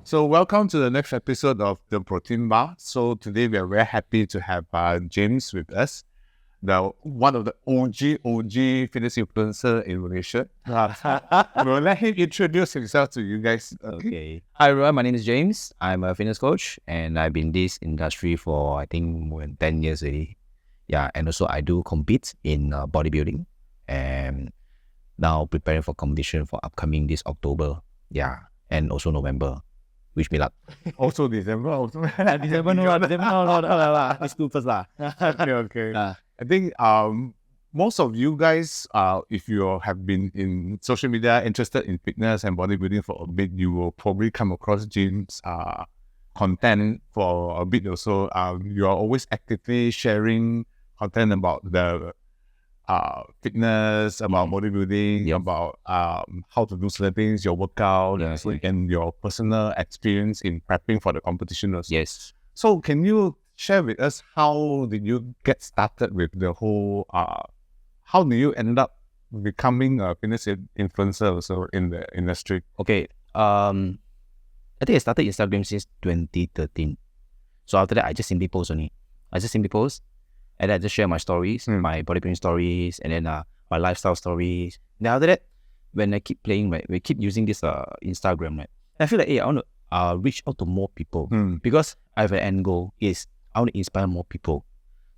So welcome to the next episode of the Brotein Bar. So today we are very happy to have James with us, one of the OG fitness influencer in Malaysia. We'll let him introduce himself to you guys. Okay. Hi everyone, my name is James. I'm a fitness coach and I've been in this industry for I think more than 10 years already. Yeah, and also I do compete in bodybuilding and now preparing for competition for upcoming this October. Yeah, and also November. Wish me luck. Also December. December, no. It's two first lah. Okay. I think most of you guys, if you have been in social media interested in fitness and bodybuilding for a bit, you will probably come across James' content for a bit also. You are always actively sharing content about the fitness, about bodybuilding, about how to do certain things, your workout, and your personal experience in prepping for the competition also. Yes. So can you share with us how did you get started with the whole, how did you end up becoming a fitness influencer also in the industry? Okay. I think I started Instagram since 2013. So after that, I just simply post only. And then I just share my stories, my bodybuilding stories, and then my lifestyle stories. Then after that, when I keep playing, right, we keep using this Instagram, right, I feel like, hey, I want to reach out to more people because I have an end goal is I want to inspire more people.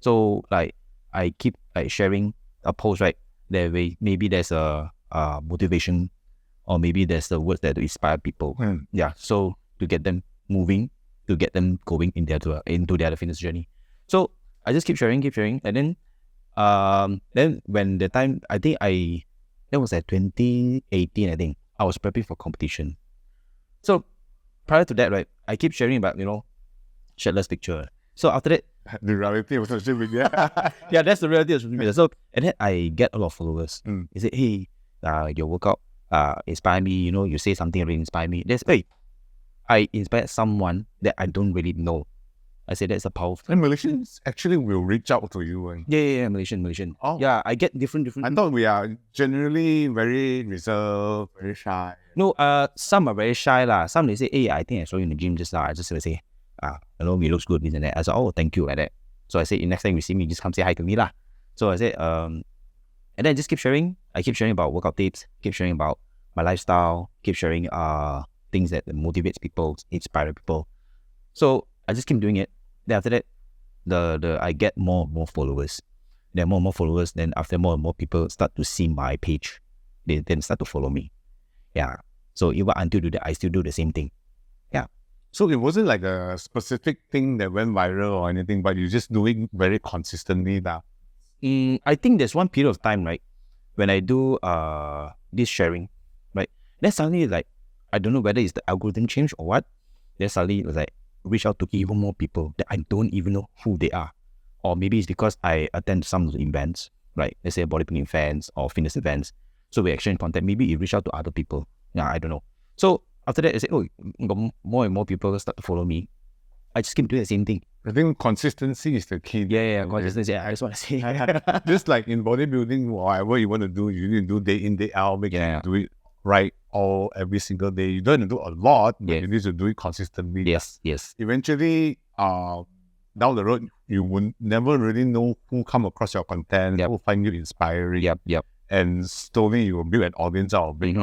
So like I keep like sharing a post, right, that way maybe there's a motivation or maybe there's the words that to inspire people. Yeah, so to get them moving, to get them going into their fitness journey. So I just keep sharing, and then when the time, I think that was at 2018, I think, I was prepping for competition. So prior to that, right, I keep sharing about, shirtless picture. So after that, the reality of social media. yeah, that's the reality of social media. So, and then I get a lot of followers. They say, hey, your workout inspire me, you say something really inspire me. I inspired someone that I don't really know. I say that's a powerful. And Malaysians actually will reach out to you. Yeah, Malaysian. Oh. Yeah, I get different. I thought we are generally very reserved, very shy. No, some are very shy lah. Some they say, hey, I think I saw you in the gym just now. I just say, he looks good, this and that. I said, oh, thank you, like that. So I say, next time you see me, just come say hi to me lah. So I said, and then I just keep sharing. I keep sharing about workout tips, keep sharing about my lifestyle, keep sharing things that motivates people, inspire people. So I just keep doing it. Then after that, I get more and more followers. There are more and more followers. Then after more and more people start to see my page, they then start to follow me. Yeah. So even until that, I still do the same thing. Yeah. So it wasn't like a specific thing that went viral or anything, but you're just doing very consistently now. I think there's one period of time, right, when I do this sharing, right, then suddenly like, I don't know whether it's the algorithm change or what, then suddenly it was like, reach out to even more people that I don't even know who they are. Or maybe it's because I attend some of the events, right? Let's say bodybuilding events or fitness events. So we exchange contact. Maybe it reach out to other people. Yeah, I don't know. So after that, I say, more and more people start to follow me. I just keep doing the same thing. I think consistency is the key. Yeah, consistency. I just want to say. Just like in bodybuilding, whatever you want to do, you need to do day in, day out, make you do it right every single day. You don't need to do a lot, but you need to do it consistently. Yes. Eventually, down the road, you will never really know who come across your content, who find you inspiring. Yep. And slowly you will build an audience out of it.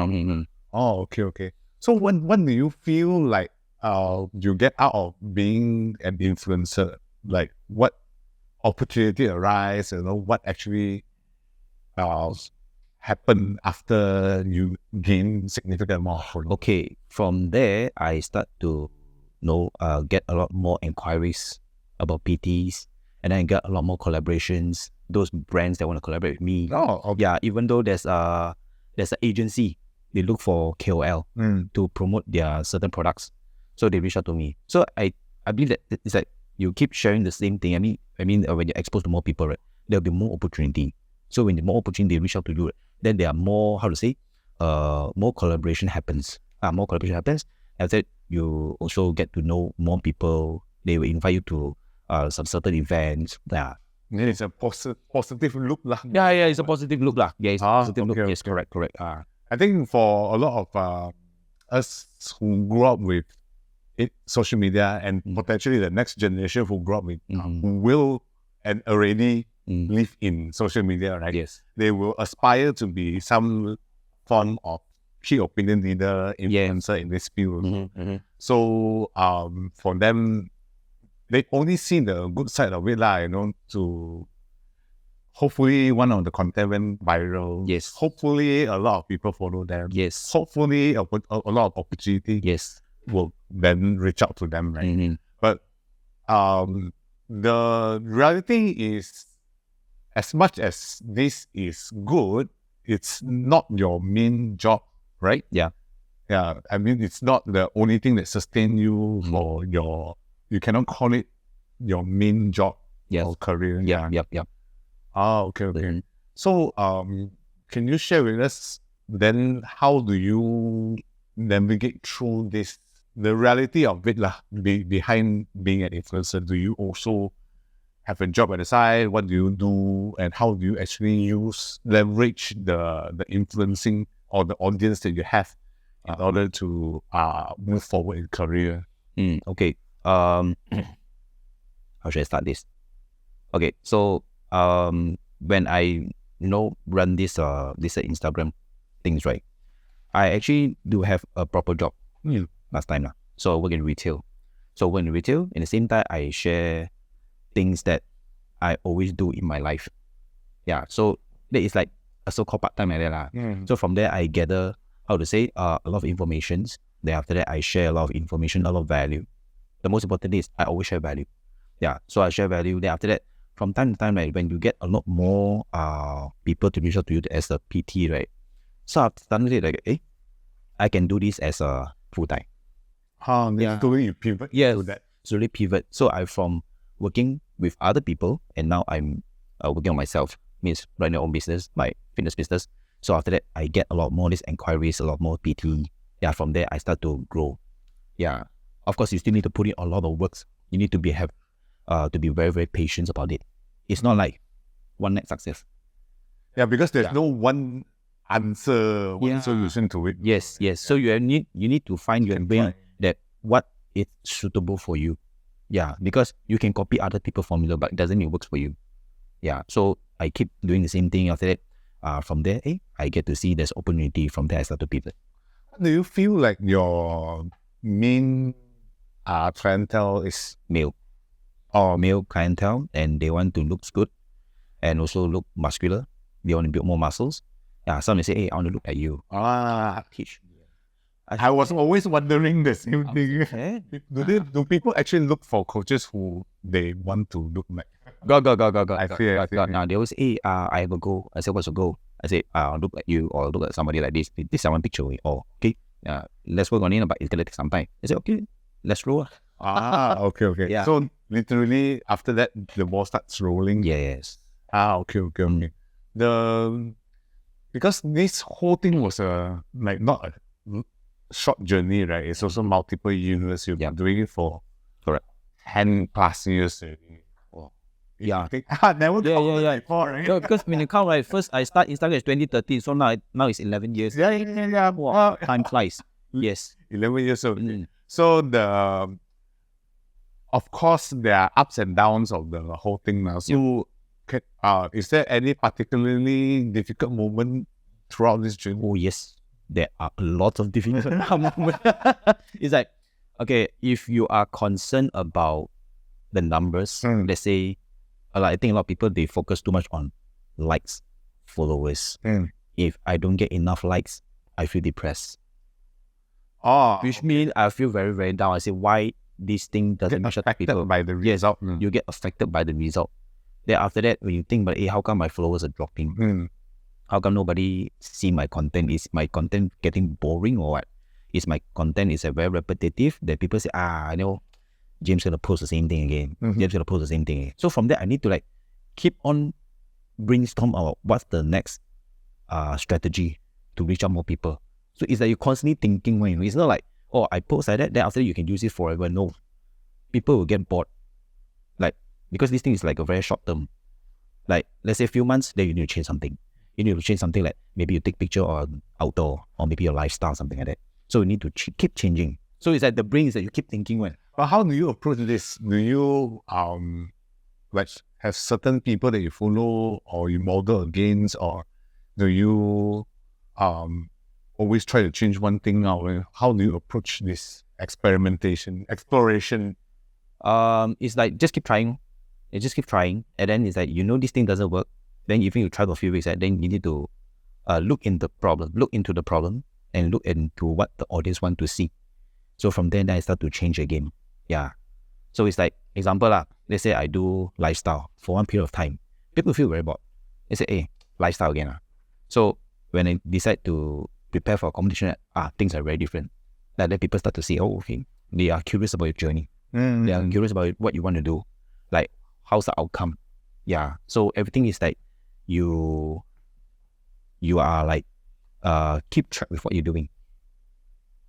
Oh, okay. So when do you feel like you get out of being an influencer? Like what opportunity arise? What actually happen after you gain significant amount of followers? Okay, from there I start to get a lot more inquiries about PTs, and then get a lot more collaborations. Those brands that want to collaborate with me. Oh, okay. Yeah, even though there's an agency, they look for KOL to promote their certain products, so they reach out to me. So I believe that it's like you keep sharing the same thing. I mean, when you're exposed to more people, right, there'll be more opportunity. So when there's more opportunity, they reach out to you. Then there are more, more collaboration happens. After that, you also get to know more people. They will invite you to some certain events. Yeah. Then it's a positive loop lah. Yeah, it's a positive loop lah. Yeah, it's a positive loop. Yes, correct. I think for a lot of us who grew up with social media, and potentially the next generation who grew up with, who will and already live in social media, right? Yes. They will aspire to be some form of key opinion leader, influencer in this field. So for them, they only see the good side of it, to hopefully one of the content went viral. Yes. Hopefully a lot of people follow them. Yes. Hopefully a lot of opportunity will then reach out to them, right? But the reality is, as much as this is good, it's not your main job, right? Yeah. I mean, it's not the only thing that sustains you for you cannot call it your main job or career. Yep. Okay. So, can you share with us then how do you navigate through this, the reality of it behind being an influencer? Do you also have a job at the side? What do you do, and how do you actually leverage the influencing or the audience that you have in order to move forward in career? Okay. How should I start this? Okay, so when I run this Instagram things, right? I actually do have a proper job last time. So I work in retail. So when in retail, in the same time, I share things that I always do in my life. Yeah, so that is like a so-called part-time like that. So from there, I gather, a lot of informations. Then after that, I share a lot of information, a lot of value. The most important thing is I always share value. Yeah, so I share value. Then after that, from time to time, right, when you get a lot more people to reach out to you as a PT, right? So I've suddenly I can do this as a full-time. Slowly you pivot to that. Slowly pivot. So I from working with other people, and now I'm working on myself, means running my own business, my fitness business. So after that, I get a lot more these inquiries, a lot more PT. Yeah, from there, I start to grow. Yeah, of course, you still need to put in a lot of work. You need to be very, very patient about it. It's not like one night success. Yeah, because there's no one answer, one solution to it. Yes. So you need to find your way that what is suitable for you. Yeah, because you can copy other people's formula, but it doesn't mean it works for you. Yeah, so I keep doing the same thing. After that, from there, I get to see there's opportunity. From there, I start to pivot. Do you feel like your main clientele is male clientele, and they want to look good and also look muscular? They want to build more muscles. Yeah, some may say, hey, I want to look like you. Teach. I was always wondering the same thing. Okay. Do people actually look for coaches who they want to look like? Go. I see. Now they always say, I have a goal. I say, what's your goal? I say, I'll look like you, or look like somebody like this. This is one picture. Oh, okay. Let's work on it, but it's gonna take some time. I say, okay, let's roll. Okay. Yeah. So literally after that, the ball starts rolling. Yes. Okay. Because this whole thing was not a short journey, right? It's also multiple years. You've been doing it for 10 plus years already. Yeah. Never counted before, right? No, because when you count, right, first I start Instagram in 2013, so now it's 11 years. Yeah. Wow, time flies. Yes. 11 years old. So of course, there are ups and downs of the whole thing now. So, is there any particularly difficult moment throughout this journey? Oh yes, there are a lot of difficult moments. It's like, okay, if you are concerned about the numbers, let's say, I think a lot of people, they focus too much on likes, followers. If I don't get enough likes, I feel depressed. Which means I feel very, very down. I say, why this thing doesn't get affected by the result? Yes, you get affected by the result. Then after that, when you think, but how come my followers are dropping? How come nobody see my content? Is my content getting boring or what? Is my content is very repetitive that people say, I know James gonna post the same thing again. James gonna post the same thing again. So from there, I need to keep on brainstorm about what's the next strategy to reach out more people. So it's like you're constantly thinking. It's not like, oh, I post like that, then after that you can use it forever. No, people will get bored. Because this thing is like a very short term. Let's say a few months, then you need to change something. You need to change something, like maybe you take picture or outdoor, or maybe your lifestyle, something like that. So you need to keep changing. So it's like the brain is that you keep thinking when. But how do you approach this? Do you like have certain people that you follow or you model against, or do you always try to change one thing out? How do you approach this exploration? It's like just keep trying. You just keep trying, and then it's like this thing doesn't work. Then even you try for a few weeks, then you need to look into the problem, and look into what the audience want to see. So from there, then I start to change again. Yeah. So it's like example lah. Let's say I do lifestyle for one period of time. People feel very bored. They say, "Hey, lifestyle again." So when I decide to prepare for a competition, things are very different. Then people start to see, oh, okay, they are curious about your journey. They are curious about what you want to do. Like, how's the outcome? Yeah. So everything is like you are like keep track with what you're doing.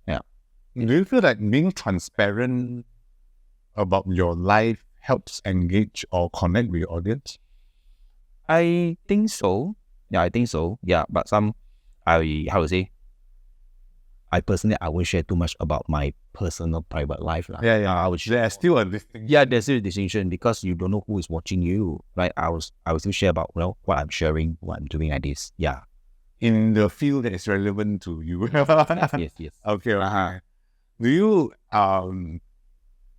Yeah. Do you feel like being transparent about your life helps engage or connect with your audience? I think so. Yeah, I think so. Yeah, but I personally, I won't share too much about my personal private life. Yeah. I would share. There's still a distinction. Yeah, there's still a distinction because you don't know who is watching you. Right? I will still share about what I'm sharing, what I'm doing like this. Yeah. In the field that is relevant to you. Yes. Okay. Do you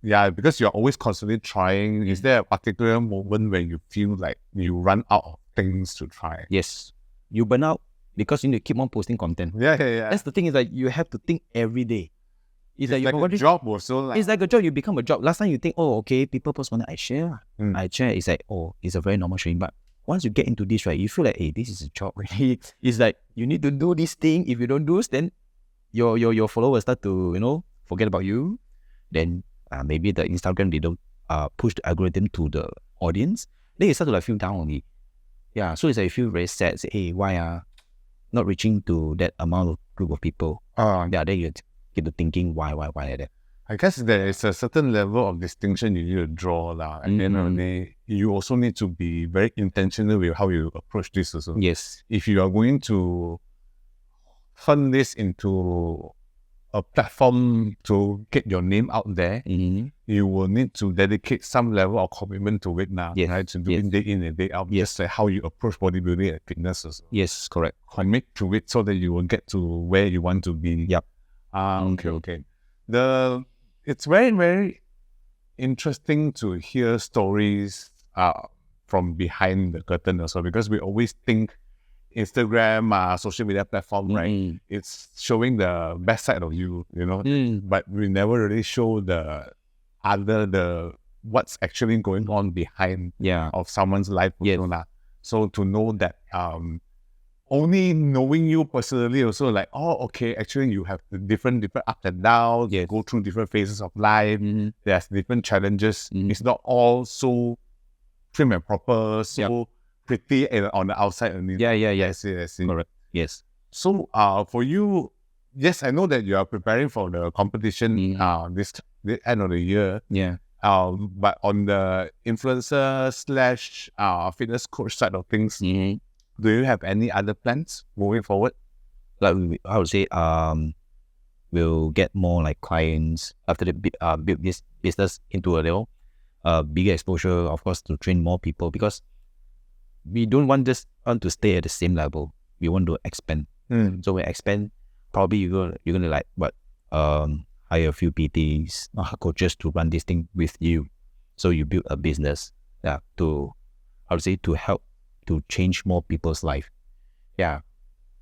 because you're always constantly trying, is there a particular moment when you feel like you run out of things to try? Yes. You burn out because you need to keep on posting content. Yeah. That's the thing, is like you have to think every day. It's like a job also. It's like a job, you become a job. Last time you think, oh, okay, people post content, I share. It's like, oh, it's a very normal sharing. But once you get into this, right, you feel like, hey, this is a job. It's like you need to do this thing. If you don't do this, then your followers start to, forget about you. Then maybe the Instagram, they don't push the algorithm to the audience. Then you start to like feel down on it. Yeah, so it's like you feel very sad. Say, hey, why not reaching to that amount of group of people? Then you get to thinking why like that. I guess there is a certain level of distinction you need to draw lah. And then you also need to be very intentional with how you approach this also. Yes. If you are going to turn this into a platform to get your name out there, you will need to dedicate some level of commitment to it now, right? To do it day in and day out. Just like how you approach bodybuilding and fitness also. Yes, correct. Commit to it so that you will get to where you want to be. Yep. Okay. It's very, very interesting to hear stories from behind the curtain also, because we always think Instagram, social media platform, right? It's showing the best side of you, but we never really show what's actually going on behind of someone's life. So to know that only knowing you personally also like, oh, okay, actually you have the different ups and downs, you go through different phases of life, there's different challenges. It's not all so trim and proper, so pretty on the outside only. Yeah. I see. Correct. Yes. So for you, yes, I know that you are preparing for the competition this end of the year. Yeah. But on the influencer / fitness coach side of things, do you have any other plans moving forward? Like I would say, we'll get more like clients after they build this business into a level, bigger exposure, of course, to train more people, because we don't want to stay at the same level. We want to expand. So when expand, probably you're gonna like hire a few PTs, coaches to run this thing with you. So you build a business, to help to change more people's life. Yeah.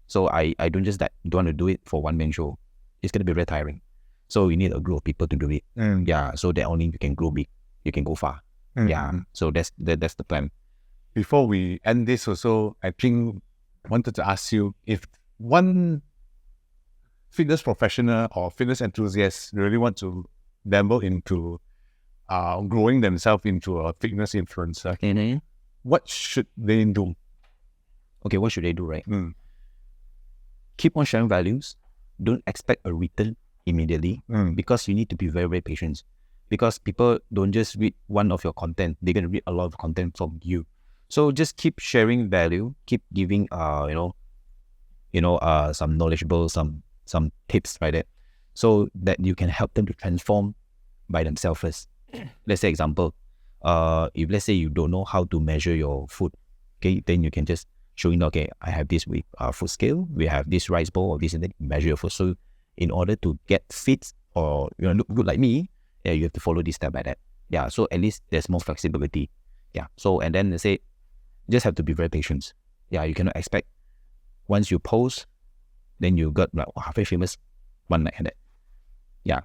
So I don't want to do it for one man show. It's gonna be very tiring. So you need a group of people to do it. Yeah. So that only you can grow big, you can go far. Yeah. So that's the plan. Before we end this also, I think I wanted to ask you, if one fitness professional or fitness enthusiast really want to dabble into growing themselves into a fitness influencer, what should they do? Okay, what should they do, right? Keep on sharing values. Don't expect a return immediately, because you need to be very, very patient. Because people don't just read one of your content, they're going to read a lot of content from you. So just keep sharing value, keep giving some knowledgeable, some tips like that. so that you can help them to transform by themselves first. Let's say example, if let's say you don't know how to measure your food, okay, then you can just showing, okay, I have this with food scale, we have this rice bowl or this, and then measure your food. So in order to get fit or look good like me, yeah, you have to follow this step by that. Yeah, so at least there's more flexibility. Yeah, so and then they say, just have to be very patient. Yeah, you cannot expect once you post, then you got like very famous one night like that. Yeah.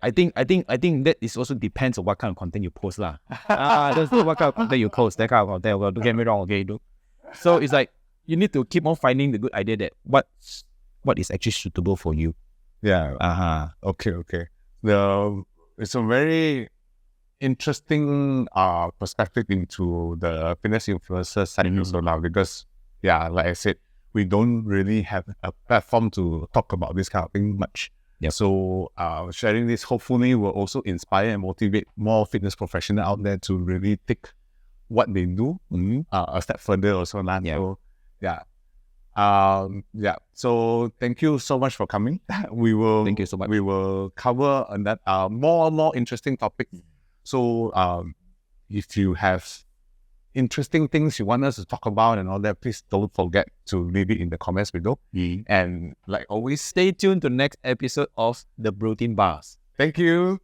I think that is also depends on what kind of content you post lah. That's what kind of content you post, that kind of content. Well, don't get me wrong, okay? So it's like you need to keep on finding the good idea that what is actually suitable for you. Yeah. Okay. It's a very interesting perspective into the fitness influencer side also now, because like I said, we don't really have a platform to talk about this kind of thing much. Yep. So sharing this hopefully will also inspire and motivate more fitness professionals out there to really take what they do a step further also. Yeah. So so thank you so much for coming. Thank you so much. We will cover that more interesting topics. So if you have interesting things you want us to talk about and all that, please don't forget to leave it in the comments below. And like always, Stay tuned to the next episode of the Brotein Bars. thank you.